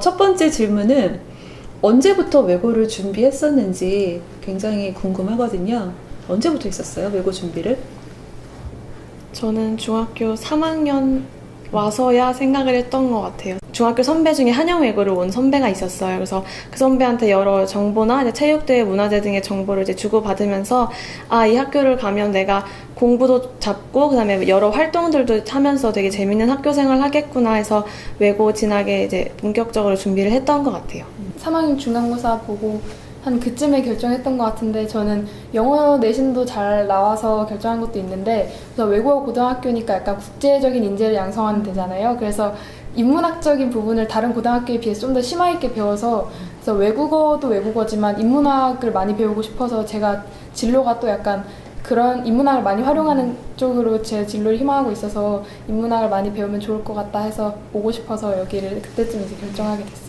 첫 번째 질문은 언제부터 외고를 준비했었는지 굉장히 궁금하거든요. 언제부터 했었어요, 외고 준비를? 저는 중학교 3학년 와서야 생각을 했던 것 같아요. 중학교 선배 중에 한영외고를 온 선배가 있었어요. 그래서 그 선배한테 여러 정보나 이제 체육대회, 문화제 등의 정보를 이제 주고받으면서 이 학교를 가면 내가 공부도 잡고 그다음에 여러 활동들도 하면서 되게 재밌는 학교 생활 하겠구나 해서 외고 진학에 이제 본격적으로 준비를 했던 것 같아요. 3학년 중간고사 보고 한 그쯤에 결정했던 것 같은데 저는 영어 내신도 잘 나와서 결정한 것도 있는데 그래서 외국어 고등학교니까 약간 국제적인 인재를 양성하는 데잖아요. 그래서 인문학적인 부분을 다른 고등학교에 비해서 좀 더 심화 있게 배워서 그래서 외국어도 외국어지만 인문학을 많이 배우고 싶어서 제가 진로가 또 약간 그런 인문학을 많이 활용하는 쪽으로 제 진로를 희망하고 있어서 인문학을 많이 배우면 좋을 것 같다 해서 오고 싶어서 여기를 그때쯤 이제 결정하게 됐어요.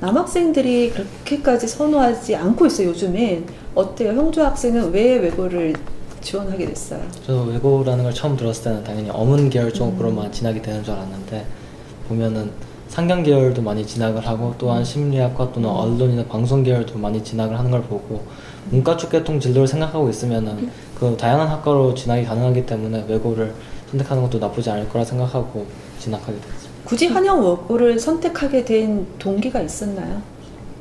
남학생들이 그렇게까지 선호하지 않고 있어요, 요즘엔. 어때요? 형주 학생은 왜 외고를 지원하게 됐어요? 저도 외고라는 걸 처음 들었을 때는 당연히 어문 계열 쪽으로만 진학이 되는 줄 알았는데 보면은 상경 계열도 많이 진학을 하고 또한 심리학과 또는 언론이나 방송 계열도 많이 진학을 하는 걸 보고 문과 쪽 계통 진로를 생각하고 있으면은 그 다양한 학과로 진학이 가능하기 때문에 외고를 선택하는 것도 나쁘지 않을 거라 생각하고 진학하게 됐습니다. 굳이 한영외고를 선택하게 된 동기가 있었나요?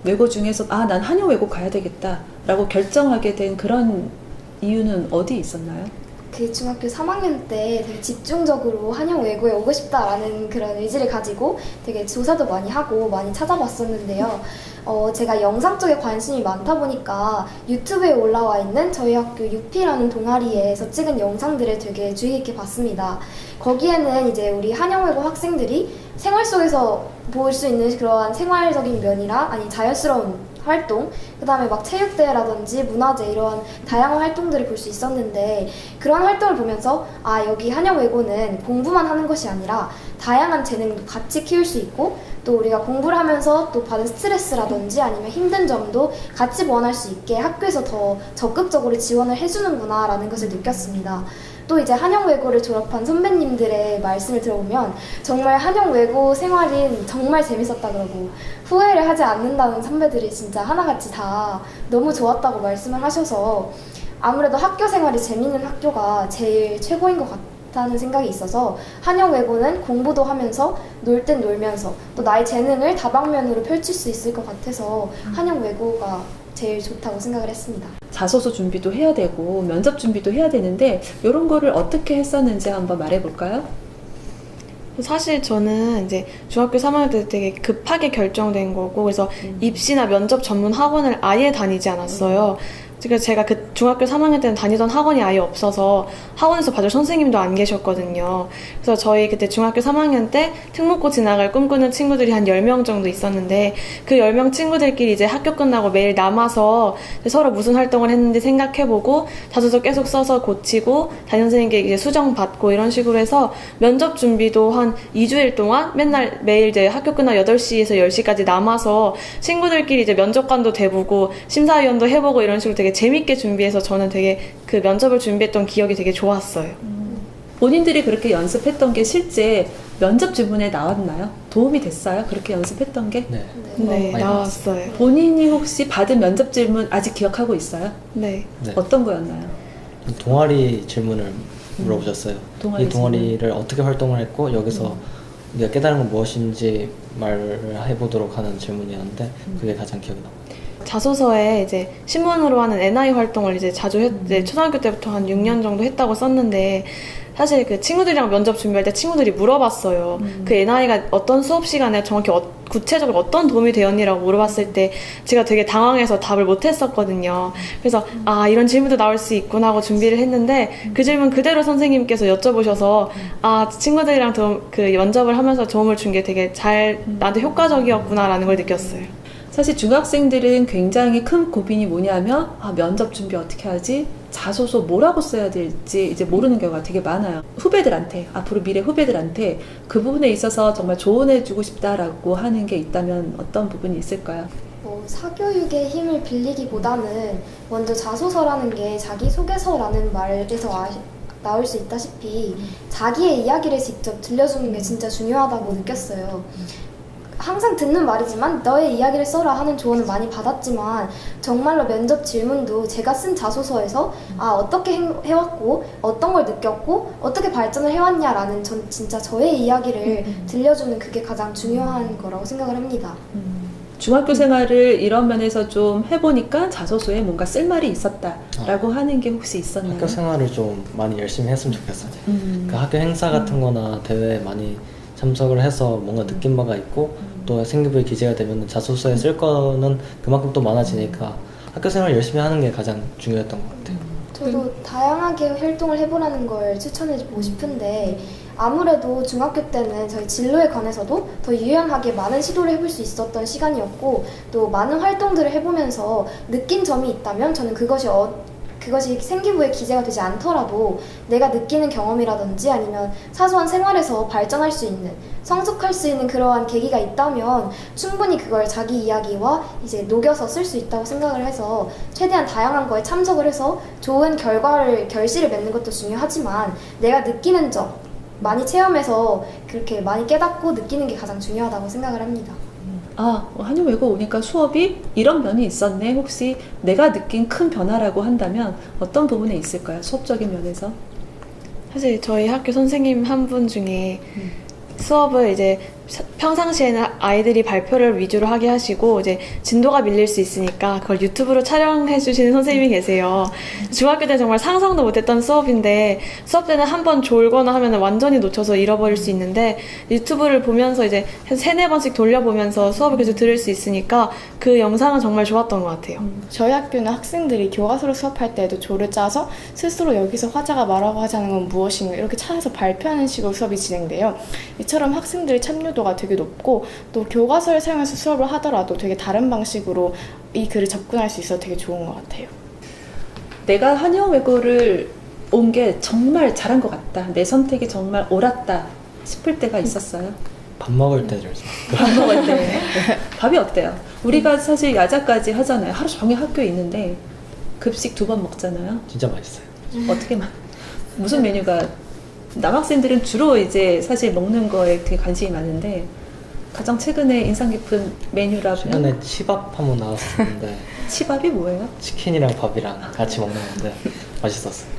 외고 중에서 난 한영외고 가야 되겠다라고 결정하게 된 그런 이유는 어디 있었나요? 그 중학교 3학년 때 되게 집중적으로 한영외고에 오고 싶다라는 그런 의지를 가지고 되게 조사도 많이 하고 많이 찾아봤었는데요. 제가 영상 쪽에 관심이 많다 보니까 유튜브에 올라와 있는 저희 학교 UP라는 동아리에서 찍은 영상들을 되게 주의 깊게 봤습니다. 거기에는 이제 우리 한영외고 학생들이 생활 속에서 볼 수 있는 그러한 생활적인 면이랑 아니 자연스러운 활동, 그 다음에 막 체육대회라든지 문화제 이런 다양한 활동들을 볼 수 있었는데 그런 활동을 보면서 여기 한영외고는 공부만 하는 것이 아니라 다양한 재능도 같이 키울 수 있고 또 우리가 공부를 하면서 또 받은 스트레스라든지 아니면 힘든 점도 같이 보완할 수 있게 학교에서 더 적극적으로 지원을 해주는구나 라는 것을 느꼈습니다. 또 이제 한영외고를 졸업한 선배님들의 말씀을 들어보면 정말 한영외고 생활이 정말 재밌었다 그러고 후회를 하지 않는다는 선배들이 진짜 하나같이 다 너무 좋았다고 말씀을 하셔서 아무래도 학교 생활이 재밌는 학교가 제일 최고인 것 같다는 생각이 있어서 한영외고는 공부도 하면서 놀 땐 놀면서 또 나의 재능을 다방면으로 펼칠 수 있을 것 같아서 한영외고가 제일 좋다고 생각을 했습니다. 자소서 준비도 해야 되고 면접 준비도 해야 되는데 이런 거를 어떻게 했었는지 한번 말해볼까요? 사실 저는 이제 중학교 3학년 때 되게 급하게 결정된 거고 그래서 입시나 면접 전문 학원을 아예 다니지 않았어요. 그래서 제가 그 중학교 3학년 때는 다니던 학원이 아예 없어서 학원에서 봐줄 선생님도 안 계셨거든요. 그래서 저희 그때 중학교 3학년 때 특목고 진학을 꿈꾸는 친구들이 한 10명 정도 있었는데 그 10명 친구들끼리 이제 학교 끝나고 매일 남아서 서로 무슨 활동을 했는지 생각해보고 자소서 계속 써서 고치고 담임선생님께 이제 수정받고 이런 식으로 해서 면접 준비도 한 2주일 동안 맨날 매일 이제 학교 끝나 8시에서 10시까지 남아서 친구들끼리 이제 면접관도 대보고 심사위원도 해보고 이런 식으로 되게 재밌게 준비해서 저는 되게 그 면접을 준비했던 기억이 되게 좋았어요. 본인들이 그렇게 연습했던 게 실제 면접 질문에 나왔나요? 도움이 됐어요? 그렇게 연습했던 게? 네, 많이 나왔어요. 본인이 혹시 받은 면접 질문 아직 기억하고 있어요? 네. 네. 어떤 거였나요? 동아리 질문을 물어보셨어요. 동아리 이 동아리를 어떻게 활동을 했고 여기서 우리가 깨달은 건 무엇인지 말을 해보도록 하는 질문이었는데 그게 가장 기억이 나요. 자소서에 이제 신문으로 하는 NI 활동을 이제 자주 이제 초등학교 때부터 한 6년 정도 했다고 썼는데 사실 그 친구들이랑 면접 준비할 때 친구들이 물어봤어요. 그 NI가 어떤 수업 시간에 정확히 구체적으로 어떤 도움이 되었니라고 물어봤을 때 제가 되게 당황해서 답을 못했었거든요. 그래서 이런 질문도 나올 수 있구나 하고 준비를 했는데 그 질문 그대로 선생님께서 여쭤보셔서 친구들이랑 그 면접을 하면서 도움을 준 게 되게 나한테 효과적이었구나라는 걸 느꼈어요. 사실 중학생들은 굉장히 큰 고민이 뭐냐면 면접 준비 어떻게 하지? 자소서 뭐라고 써야 될지 이제 모르는 경우가 되게 많아요. 후배들한테, 앞으로 미래 후배들한테 그 부분에 있어서 정말 조언해주고 싶다라고 하는 게 있다면 어떤 부분이 있을까요? 사교육의 힘을 빌리기보다는 먼저 자소서라는 게 자기소개서라는 말에서 나올 수 있다시피 자기의 이야기를 직접 들려주는 게 진짜 중요하다고 느꼈어요. 항상 듣는 말이지만 너의 이야기를 써라 하는 조언을 많이 받았지만 정말로 면접 질문도 제가 쓴 자소서에서 어떻게 해왔고 어떤 걸 느꼈고 어떻게 발전을 해왔냐라는 진짜 저의 이야기를 들려주는 그게 가장 중요한 거라고 생각을 합니다. 중학교 생활을 이런 면에서 좀 해보니까 자소서에 뭔가 쓸말이 있었다라고 하는 게 혹시 있었나요? 학교 생활을 좀 많이 열심히 했으면 좋겠어요. 음. 그 학교 행사 같은 거나 대회에 많이 참석을 해서 뭔가 느낀 바가 있고 또 생기부에 기재가 되면 자소서에 쓸 거는 그만큼 또 많아지니까 학교 생활 열심히 하는 게 가장 중요했던 것 같아요. 저도 다양하게 활동을 해보라는 걸 추천해주고 싶은데 아무래도 중학교 때는 저희 진로에 관해서도 더 유연하게 많은 시도를 해볼 수 있었던 시간이었고 또 많은 활동들을 해보면서 느낀 점이 있다면 저는 그것이 생기부에 기재가 되지 않더라도 내가 느끼는 경험이라든지 아니면 사소한 생활에서 발전할 수 있는 성숙할 수 있는 그러한 계기가 있다면 충분히 그걸 자기 이야기와 이제 녹여서 쓸 수 있다고 생각을 해서 최대한 다양한 거에 참석을 해서 좋은 결실을 맺는 것도 중요하지만 내가 느끼는 점 많이 체험해서 그렇게 많이 깨닫고 느끼는 게 가장 중요하다고 생각을 합니다. 한영외고 오니까 수업이 이런 면이 있었네. 혹시 내가 느낀 큰 변화라고 한다면 어떤 부분에 있을까요? 수업적인 면에서? 사실 저희 학교 선생님 한 분 중에 수업을 이제 평상시에는 아이들이 발표를 위주로 하게 하시고 이제 진도가 밀릴 수 있으니까 그걸 유튜브로 촬영해 주시는 선생님이 계세요. 중학교 때 정말 상상도 못했던 수업인데 수업 때는 한번 졸거나 하면 완전히 놓쳐서 잃어버릴 수 있는데 유튜브를 보면서 이제 한 3-4번씩 돌려보면서 수업을 계속 들을 수 있으니까 그 영상은 정말 좋았던 것 같아요. 저희 학교는 학생들이 교과서로 수업할 때에도 조를 짜서 스스로 여기서 화자가 말하고 하자는 건 무엇인가 이렇게 찾아서 발표하는 식으로 수업이 진행돼요. 이처럼 학생들의 참여도가 되게 높고 또 교과서를 사용해서 수업을 하더라도 되게 다른 방식으로 이 글을 접근할 수 있어서 되게 좋은 것 같아요. 내가 한영외고를 온 게 정말 잘한 것 같다. 내 선택이 정말 옳았다 싶을 때가 있었어요. 밥 먹을 때 좀. 밥 먹을 때. 밥이 어때요? 우리가 사실 야자까지 하잖아요. 하루 종일 학교에 있는데 급식 2번 먹잖아요. 진짜 맛있어요. 어떻게 무슨 메뉴가 남학생들은 주로 이제 사실 먹는 거에 되게 관심이 많은데 가장 최근에 인상 깊은 메뉴라고 최근에 치밥 한번 나왔었는데 치밥이 뭐예요? 치킨이랑 밥이랑 같이 먹는 건데 맛있었어요.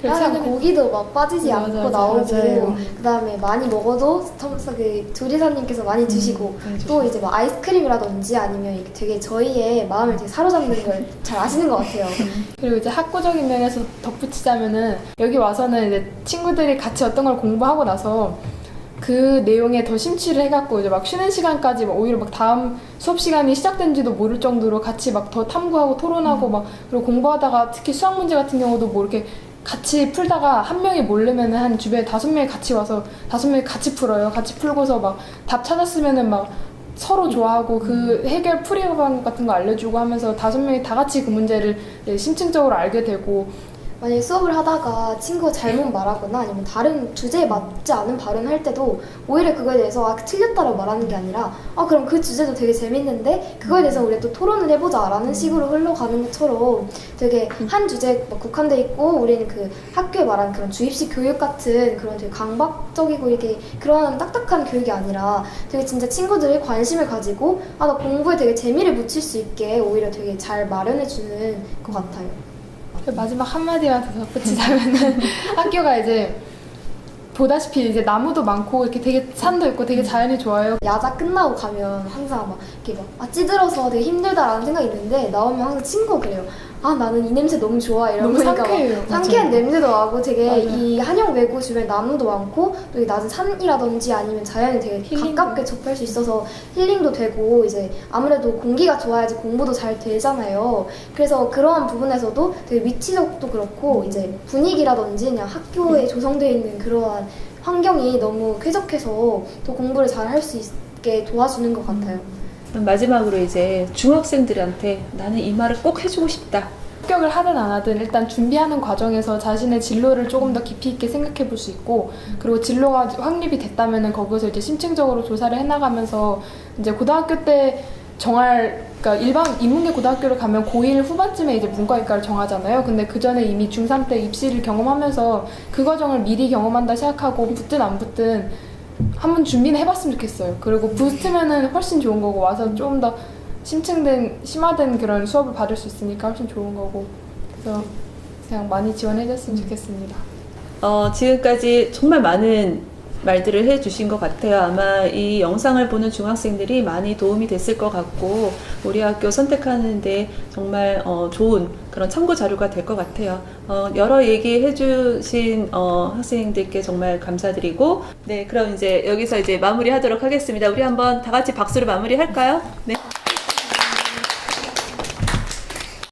항상 고기도 막 빠지지 않고 맞아요. 나오고 맞아요. 그다음에 많이 먹어도 그 조리사님께서 많이 주시고 또 이제 막 아이스크림이라든지 아니면 이렇게 되게 저희의 마음을 되게 사로잡는 걸 잘 아시는 것 같아요. 그리고 이제 학구적인 면에서 덧붙이자면은 여기 와서는 이제 친구들이 같이 어떤 걸 공부하고 나서 그 내용에 더 심취를 해갖고 이제 막 쉬는 시간까지 막 오히려 막 다음 수업 시간이 시작된지도 모를 정도로 같이 막 더 탐구하고 토론하고 막 그리고 공부하다가 특히 수학 문제 같은 경우도 뭐 이렇게 같이 풀다가 한 명이 모르면은 한 주변에 5명이 같이 와서 5명이 같이 풀어요. 같이 풀고서 막 답 찾았으면은 막 서로 좋아하고 그 해결 풀이 방법 같은 거 알려주고 하면서 5명이 다 같이 그 문제를 심층적으로 알게 되고 만약에 수업을 하다가 친구가 잘못 말하거나 아니면 다른 주제에 맞지 않은 발언을 할 때도 오히려 그거에 대해서 틀렸다라고 말하는 게 아니라 그럼 그 주제도 되게 재밌는데 그거에 대해서 우리가 또 토론을 해보자 라는 식으로 흘러가는 것처럼 되게 한 주제에 국한돼 있고 우리는 그 학교에 말하는 그런 주입식 교육 같은 그런 되게 강박적이고 이렇게 그런 딱딱한 교육이 아니라 되게 진짜 친구들이 관심을 가지고 나 공부에 되게 재미를 붙일 수 있게 오히려 되게 잘 마련해주는 것 같아요. 마지막 한마디만 더 덧붙이자면은 학교가 이제 보다시피 이제 나무도 많고 이렇게 되게 산도 있고 되게 자연이 좋아요. 야자 끝나고 가면 항상 막 이렇게 막 찌들어서 되게 힘들다라는 생각이 있는데 나오면 항상 친구가 그래요. 나는 이 냄새 너무 좋아 이러고 너무 그러니까 상쾌해요. 막 상쾌한 냄새도 나고 되게 맞아요. 이 한영외고 주변에 나무도 많고 또 이 낮은 산이라든지 아니면 자연이 되게 힐링도. 가깝게 접할 수 있어서 힐링도 되고 이제 아무래도 공기가 좋아야지 공부도 잘 되잖아요. 그래서 그러한 부분에서도 되게 위치적도 그렇고 이제 분위기라든지 그냥 학교에 조성되어 있는 그러한 환경이 너무 쾌적해서 더 공부를 잘 할 수 있게 도와주는 것 같아요. 그럼 마지막으로 이제 중학생들한테 나는 이 말을 꼭 해주고 싶다. 합격을 하든 안 하든 일단 준비하는 과정에서 자신의 진로를 조금 더 깊이 있게 생각해 볼 수 있고 그리고 진로가 확립이 됐다면은 거기서 이제 심층적으로 조사를 해나가면서 이제 고등학교 때 그러니까 일반 인문계 고등학교를 가면 고1 후반쯤에 이제 문과일과를 정하잖아요. 근데 그 전에 이미 중3 때 입시를 경험하면서 그 과정을 미리 경험한다 생각하고 붙든 안 붙든 한번 준비는 해봤으면 좋겠어요. 그리고 부스트면은 훨씬 좋은 거고 와서 좀 더 심화된 그런 수업을 받을 수 있으니까 훨씬 좋은 거고 그래서 그냥 많이 지원해줬으면 좋겠습니다. 지금까지 정말 많은 말들을 해주신 것 같아요. 아마 이 영상을 보는 중학생들이 많이 도움이 됐을 것 같고 우리 학교 선택하는데 정말 좋은 그런 참고 자료가 될 것 같아요. 여러 얘기 해주신 학생들께 정말 감사드리고 네, 그럼 이제 여기서 이제 마무리하도록 하겠습니다. 우리 한번 다 같이 박수로 마무리할까요? 네.